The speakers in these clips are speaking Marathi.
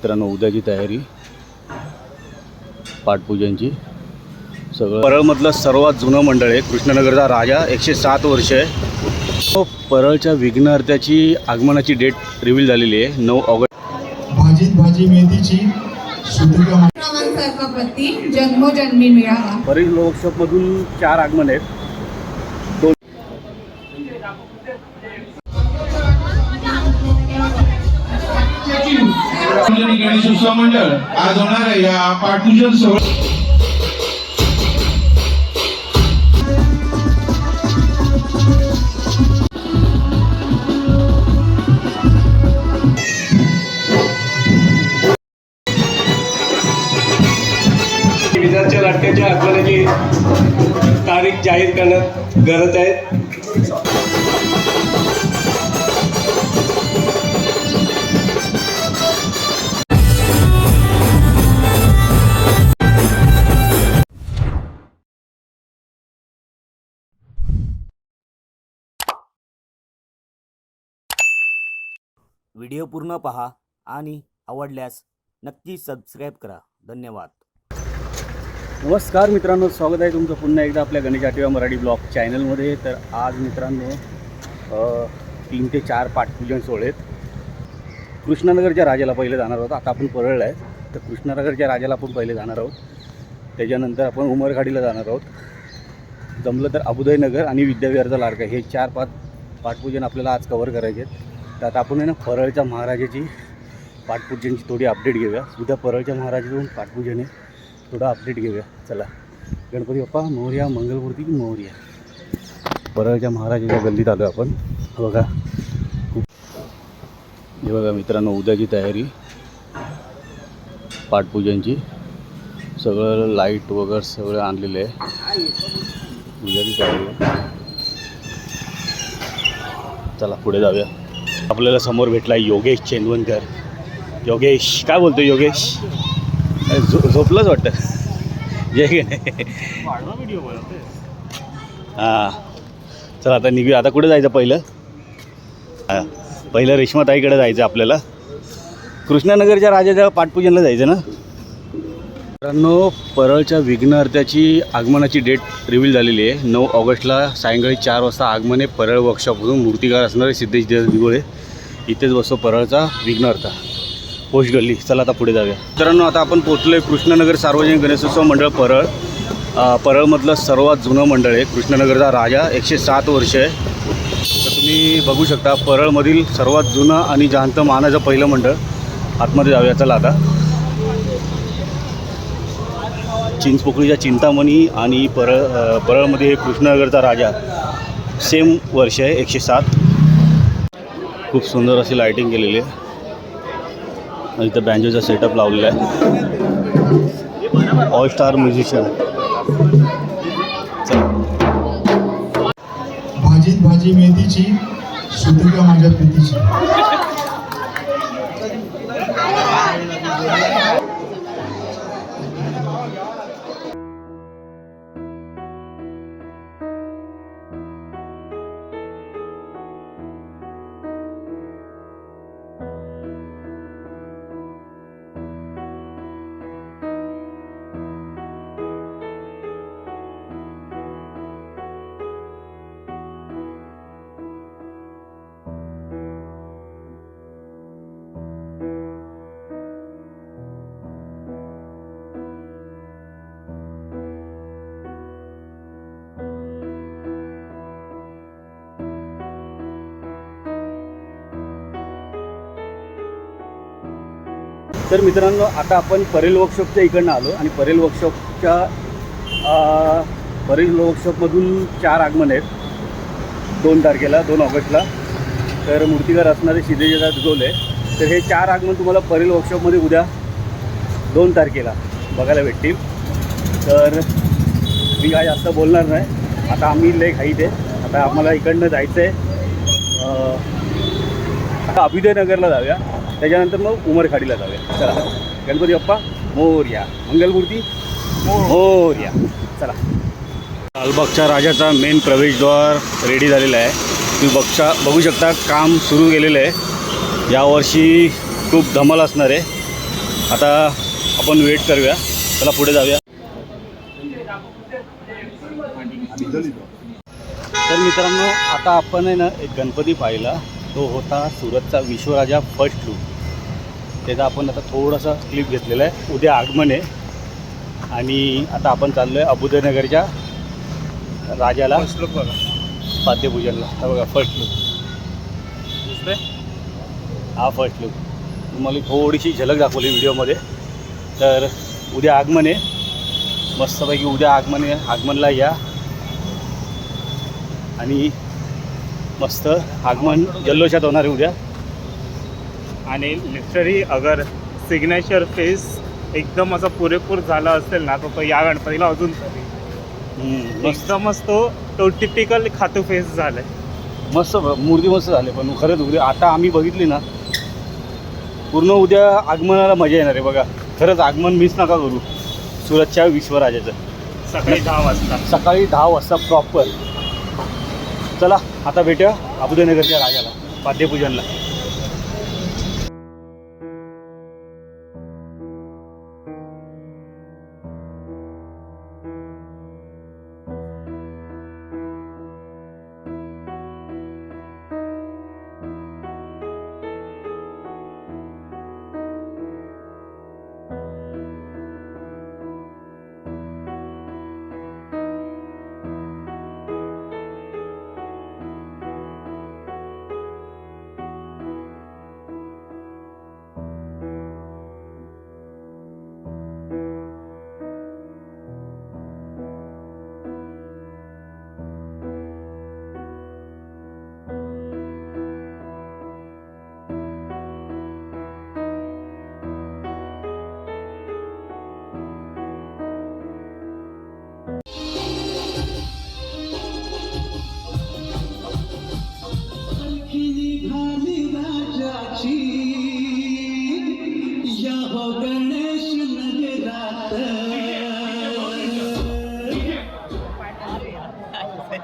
मित्रांनो उद्याची तयारी पाटपूजनची सगळं परळमधलं सर्वात जुनं मंडळ आहे कृष्णनगरचा राजा 107 वर्ष आहे। परळच्या विघ्नहर्त्याची आगमनाची डेट रिव्हील झालेली आहे 9 ऑगस्ट। भाजी मेथीची प्रती जन्मोजन्मी मिळावा। परळ वर्कशॉपमधून 4 आगमन आहेत। गणेश उत्सव मंडळ आज होणार आहे या पाटपूजन सोहळा। विधानच्या नाट्याच्या आगमनाची तारीख जाहीर करण्यात गरज आहे। व्हिडिओ पूर्ण पहा आणि आवडल्यास नक्की सबस्क्राईब करा। धन्यवाद। नमस्कार मित्रांनो, स्वागत आहे तुमचं पुन्हा एकदा आपल्या गणेश आठव्या मराठी ब्लॉग चॅनलमध्ये। तर आज मित्रांनो 3 ते 4 पाटपूजन सोहळे आहेत। कृष्णनगरच्या राजाला पहिले जाणार आहोत। आता आपण परळला आहे तर कृष्णनगरच्या राजाला आपण पहिले जाणार आहोत, त्याच्यानंतर आपण उमरखाडीला जाणार आहोत। जमलं तर अबुदयनगर आणि विद्याविहारचा लाडका हे 4-5 पाटपूजन आपल्याला आज कव्हर करायचे आहेत। तर आता आपण आहे ना परळच्या महाराजाची पाटपूजनची थोडी अपडेट घेऊया। उद्या परळच्या महाराजाकडून पाटपूजन आहे, थोडा अपडेट घेऊया। चला, गणपती बाप्पा मोरया, मंगलमूर्ती मोरया। परळच्या महाराजाच्या गल्लीत आलो आपण। बघा हे बघा मित्रांनो उद्याची तयारी पाटपूजनची, सगळं लाईट वगैरे सगळं आणलेलं आहे उद्याची तयारी। चला पुढे जाऊया। आपल्याला समोर भेटला योगेश चेंदवनकर। योगेश काय बोलतो? योगेश झोपलंच वाटतं जे की नाही? हां चला आता निघूया। आता कुठे जायचं पहिलं? हां पहिलं रेश्माताईकडे जायचं आपल्याला। कृष्णनगरच्या राजाच्या पाटपूजनला जायचं ना मित्रांनो। परळच्या विघ्नहर्त्याची आगमनाची डेट रिव्हील झालेली आहे 9 ऑगस्टला सायंकाळी 4 वाजता आगमन आहे। परळ वर्कशॉपमधून मूर्तिकार असणारे सिद्धेश दिगोळे इथेच बसतो परळचा विघ्नहर्ता, पोस्ट गल्ली। चला आता पुढे जाऊया मित्रांनो। आता आपण पोहोचलो आहे कृष्णनगर सार्वजनिक गणेशोत्सव मंडळ परळ। परळमधलं सर्वात जुनं मंडळ आहे कृष्णनगरचा राजा 107 वर्ष आहे। तर तुम्ही बघू शकता परळमधील सर्वात जुनं आणि जाणतं मानाचं पहिलं मंडळ। आतमध्ये जाऊया चला आता। चिंचपोकळीच्या चिंतामणी आणि परळमध्ये हे कृष्णनगरचा राजा सेम वर्ष आहे 107। खूप सुंदर अशी लाईटिंग केलेली आहे। इथं बँजोचा सेटअप लावलेला आहे, ऑल स्टार म्युझिशियन। भाजी मेथीची सुतका माझ्या प्रीतीची। तर मित्रांनो आता आपण परेल वर्कशॉपच्या इकडनं आलो आणि परेल वर्कशॉपमधून 4 आगमन आहेत 2 तारखेला 2 ऑगस्टला। तर मूर्तिकार असणारे सिद्धेश दिगोळे। तर हे 4 आगमन तुम्हाला परेल वर्कशॉपमध्ये उद्या 2 तारखेला बघायला भेटतील। तर मी काय जास्त बोलणार नाही, आता आम्ही लय घाईत आहे। आता आम्हाला इकडनं जायचं आहे, आता अभ्युदयनगरला जाऊया, त्याच्यानंतर मग उमरखाडीला जाऊया। चला, गणपती बाप्पा मोरया, मंगलमूर्ती मोरया। चला, लालबागच्या राजाचा मेन प्रवेशद्वार रेडी झालेला आहे। तुम्ही बघू शकता काम सुरू केलेलं आहे। यावर्षी खूप धमाल असणार आहे। आता आपण वेट करूया, चला पुढे जाऊया. तर मित्रांनो, आता आपण आहे ना एक गणपती पाहिला, तो होता सुरतचा विश्वराजा फर्स्ट लूक. त्याचा आपण आता थोडासा क्लिप घेतलेला आहे. उद्या आगमन आहे आणि आता आपण चाललो आहे अबुदनगरच्या राजाला पाद्यपूजनला. हा बघा फर्स्ट लूक दिसतोय, हा फर्स्ट लूक. तुम्हाला थोडीशी झलक दाखवली व्हिडिओमध्ये. तर उद्या आगमन आहे, मस्तपैकी उद्या आगमन आहे. आगमनला या आणि मस्त आगमन जल्लोषात होणार आहे उद्या. आणि लिटरली अगर सिग्नेचर फेस एकदम असा पुरेपूर झाला असेल ना, तो या गणपतीला अजून मस्त एकदमच तो टिपिकल खातू फेस झालाय. मस्त मूर्ती मस्त झाले. पण खरंच उद्या आता आम्ही बघितली ना, पूर्ण उद्या आगमनाला मजा येणार आहे बघा. खरंच आगमन मिस नका करू सुरतच्या विश्वराजाचं. सकाळी 10 वाजता. सकाळी 10 वाजता प्रॉपर. चला आता भेटूया अबुदनगरच्या राजाला पाद्यपूजनला.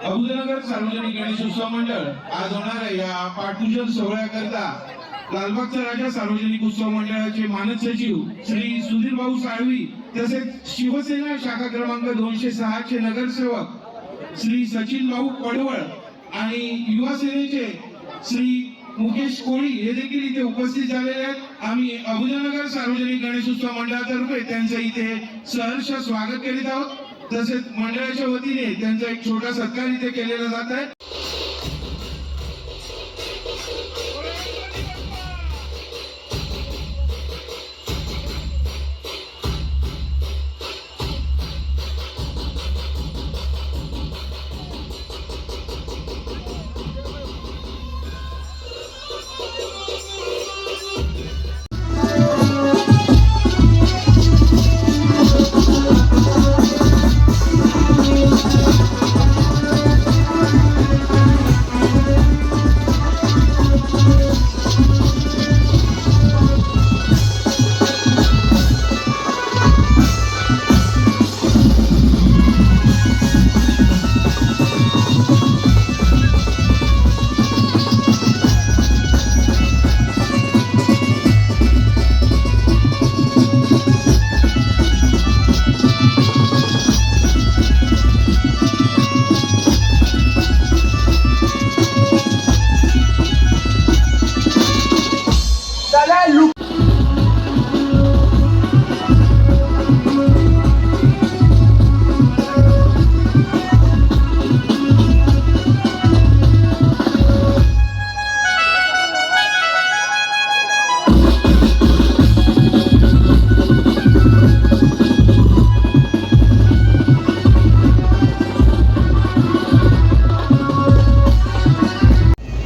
अबुदनगर सार्वजनिक गणेशोत्सव मंडळ आज होणाऱ्या या पाठपूजन सोहळ्याकरता लालबागचा राजा सार्वजनिक उत्सव मंडळाचे मानद सचिव श्री सुधीर भाऊ साळवी, तसेच शिवसेना शाखा क्रमांक 206 चे नगरसेवक श्री सचिन भाऊ पडवळ आणि युवा सेनेचे श्री मुकेश कोळी हे देखील इथे उपस्थित झालेले आहेत. आम्ही अबुदनगर सार्वजनिक गणेशोत्सव मंडळातर्फे त्यांचं इथे सहर्ष स्वागत करीत आहोत. तसेच मंडळाच्या वतीने त्यांचा एक छोटा सत्कार इथे केलेला जात आहे.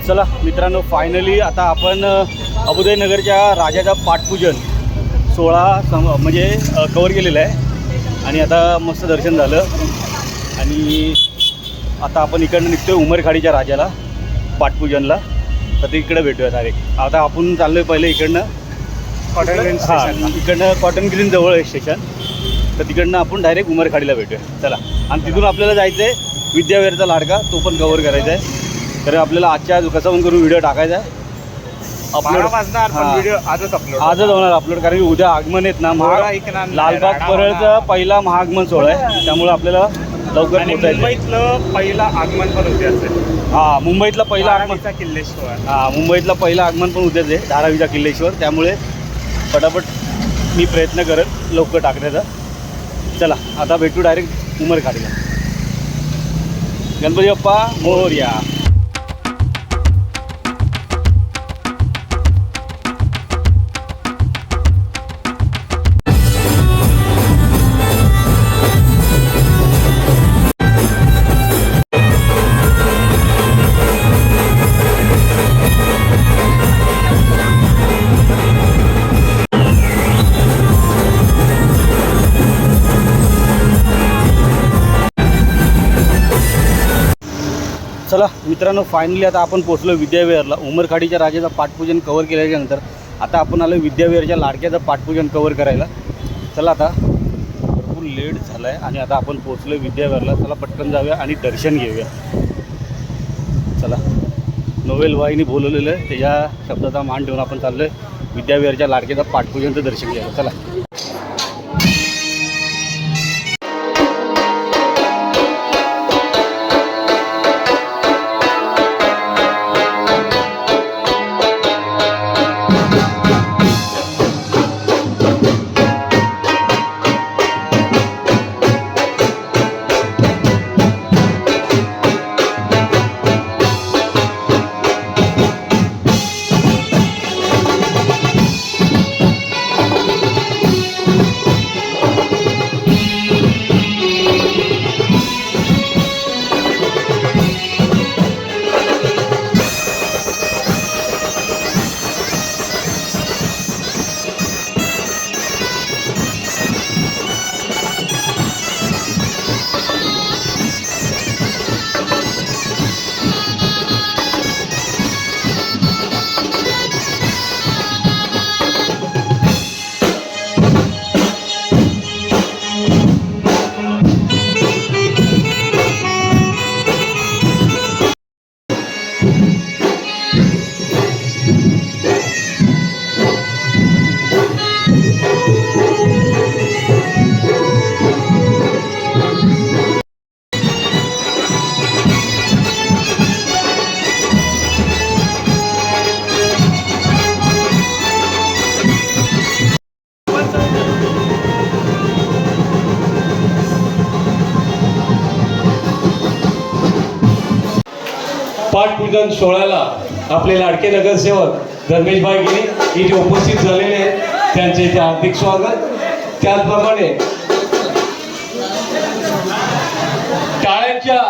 चला मित्रांनो, फायनली आता आपण अबुदनगरच्या राजाचा पाठपूजन सोहळा म्हणजे कवर केलेला आहे आणि आता मस्त दर्शन झालं. आणि आता आपण इकडनं निघतो आहे उमरखाडीच्या राजाला पाठपूजनला. तर तिकडे भेटूया डायरेक्ट. आता आपण चाललो आहे पहिले इकडनं कॉटन ग्रीन स्टेशन. इकडनं कॉटन ग्रीन जवळ आहे स्टेशन. तर तिकडनं आपण डायरेक्ट उमरखाडीला भेटूया. चला. आणि तिथून आपल्याला जायचं आहे विद्याविहारचा लाडका, तो पण कवर करायचा आहे. तर आपल्याला आजच्या कसं पण करून व्हिडिओ टाकायचा आहे. 12 वाजणार पण व्हिडिओ आजच अपलोड आजच होणार अपलोड, कारण की उद्या आगमन आहेत ना घोडा ऐकणार नाही, लालबाग राडा परळचं होणार. पहिला महाआगमन सोहळा आहे, त्यामुळे आपल्याला लवकर आणि पोहोचायचं. मुंबईतलं पहिला आगमन पण उद्या असेल. हां, मुंबईतला पहिला आगमन, धारावीचा किल्लेश्वर. हां मुंबईतला पहिला आगमन पण उद्याच आहे, धारावीचा किल्लेश्वर. त्यामुळे पटापट मी प्रयत्न करत लवकर टाकण्याचा. चला आता भेटू डायरेक्ट उमरखाडीला. गणपती बाप्पा मोरया. चला मित्रांनो, फायनली आता आपण पोचलो विद्याविहारला. उमरखाडीच्या राजाचं पाठपूजन कवर केल्याच्यानंतर आता आपण आलो विद्याविहारच्या लाडक्याचं पाठपूजन कवर करायला. चला आता भरपूर लेट झाला आहे आणि आता आपण पोचलो विद्याविहारला. चला पटकन जाऊया आणि दर्शन घेऊया. चला, नोवेल भाईनी बोलवलेलं आहे, त्याच्या शब्दाचा मान ठेवून आपण चाललो आहे विद्याविहारच्या लाडक्याचं पाठपूजनचं दर्शन घ्यायला. चला. पाठपूजन सोहळ्याला आपले लाडके नगरसेवक धर्मेशभाई गिरी हे जे उपस्थित झालेले आहेत त्यांचे इथे हार्दिक स्वागत. त्याचप्रमाणे टाळ्यांच्या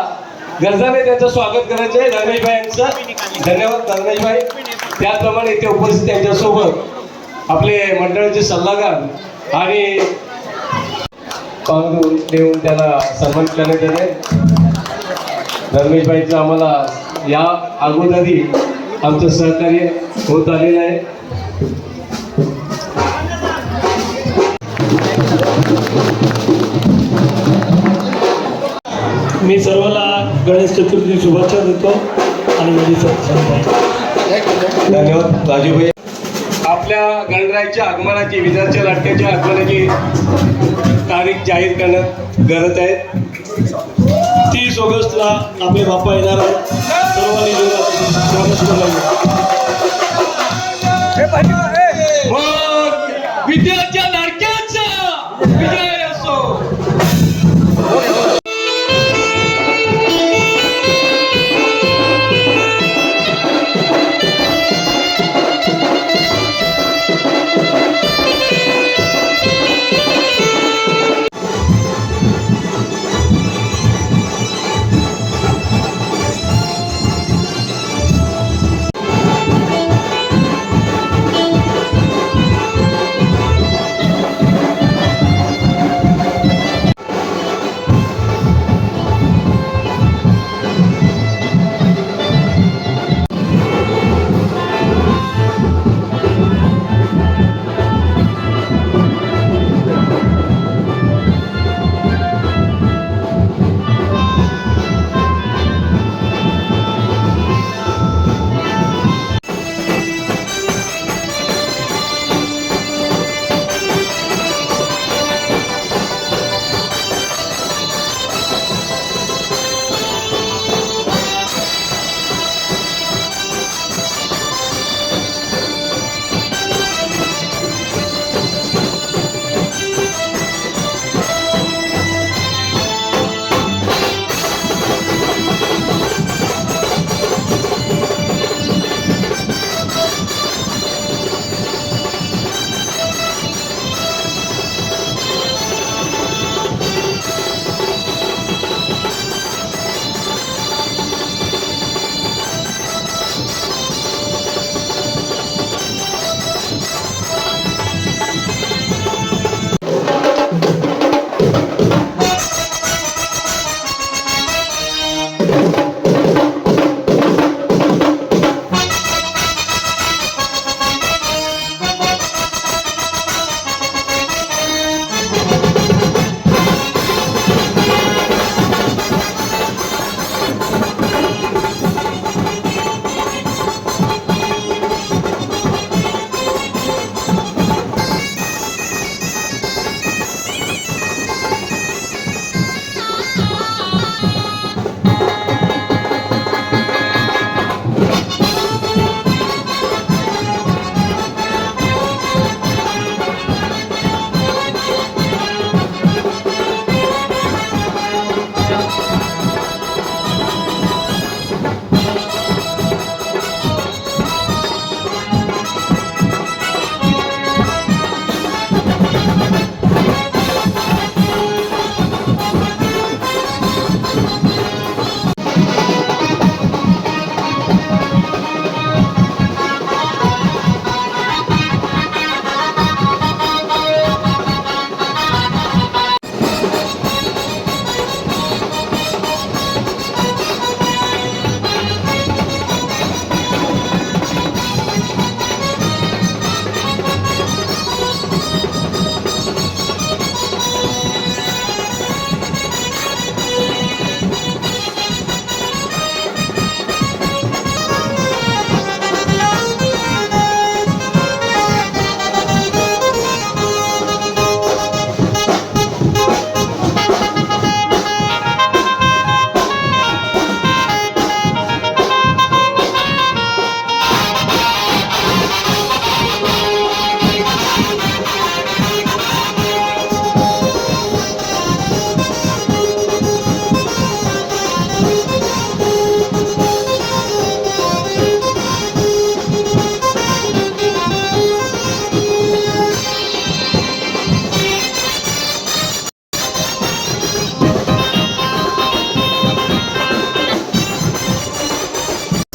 गरजाने त्यांचं स्वागत करायचं आहे धर्मेशभाई यांचं. धन्यवाद धर्मेशभाई. त्याचप्रमाणे इथे उपस्थित त्यांच्यासोबत आपले मंडळाचे सल्लागार आणि पांघरून देऊन त्याला सन्मानित करण्यात येते. धर्मेशभाईचं आम्हाला या अगोदरही आमचं सहकार्य होत आलेलं आहे. मी सर्वांना गणेश चतुर्थी शुभेच्छा देतो आणि माझी धन्यवाद राजूभाई. आपल्या गणरायाच्या आगमनाची, विदर्भच्या लाटक्याच्या आगमनाची तारीख जाहीर करण्यात गरज आहे. 30 ऑगस्टला आपले बाप्पा येणार आहेत. सर्वांनी विद्यार्थ्या लाडक्याचा विजय असो.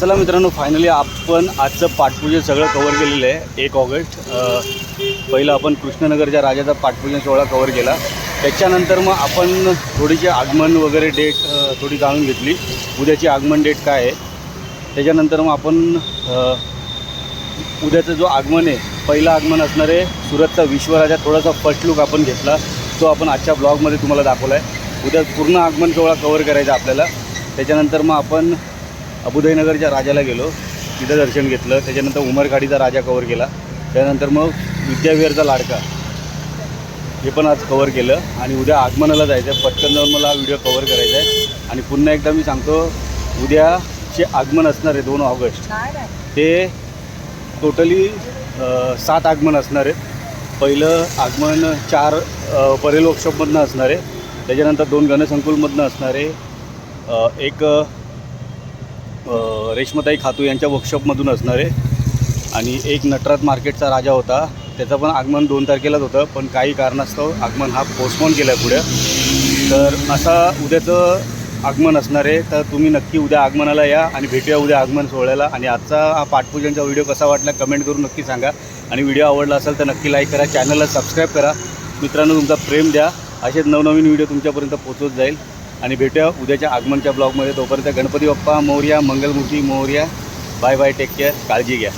चला मित्रांनो, फायनली आपण आजचं पाटपूजन सगळं कवर केलेलं आहे. 1 ऑगस्ट पहिलं आपण कृष्णनगरच्या राजाचा पाटपूजन सोहळा कवर केला. त्याच्यानंतर मग आपण थोडीशी आगमन वगैरे डेट थोडी जाणून घेतली, उद्याची आगमन डेट काय आहे. त्याच्यानंतर मग आपण उद्याचं जो आगमन आहे, पहिलं आगमन असणार आहे सुरतचा विश्वराजा. थोडासा फर्स्ट लुक आपण घेतला, तो आपण आजच्या ब्लॉगमध्ये तुम्हाला दाखवला आहे. उद्या पूर्ण आगमन सोहळा कवर करायचा आपल्याला. त्याच्यानंतर मग आपण अबुदयनगरच्या राजाला गेलो, तिथं दर्शन घेतलं. त्याच्यानंतर उमरखाडीचा राजा कवर केला. त्यानंतर मग विद्याविहारचा लाडका हे पण आज कवर केलं. आणि उद्या आगमनाला जायचं आहे. पटकन जाऊन मला व्हिडिओ कवर करायचा आहे. आणि पुन्हा एकदा मी सांगतो, उद्याचे आगमन असणार आहे 2 ऑगस्ट. ते टोटली 7 आगमन असणार आहेत. पहिलं आगमन 4 परेल वर्कशॉपमधनं असणार आहे. त्याच्यानंतर 2 गणसंकुलमधनं असणार आहे. एक रेश्माताई खातू यांच्या वर्कशॉपमधून असणार आहे. आणि एक नटराज मार्केटचा राजा होता, त्याचं पण आगमन 2 तारखेलाच होतं, पण काही कारणास्तव आगमन हा पोस्टपोन केला आहे पुढे. तर असा उद्याचं आगमन असणार आहे. तर तुम्ही नक्की उद्या आगमनाला या आणि भेटूया उद्या आगमन सोहळ्याला. आणि आजचा हा पाटपूजनचा व्हिडिओ कसा वाटला कमेंट करून नक्की सांगा. आणि व्हिडिओ आवडला असेल तर नक्की लाईक करा, चॅनलला सबस्क्राईब करा. मित्रांनो, तुमचा प्रेम द्या. असेच नवनवीन व्हिडिओ तुमच्यापर्यंत पोहोचवत जाईल. आणि भेटूया उद्याच्या आगमनच्या ब्लॉगमध्ये. तोपर्यंत Ganpati Bappa Morya, Mangalmurti Morya. Bye bye, take care, काळजी घ्या.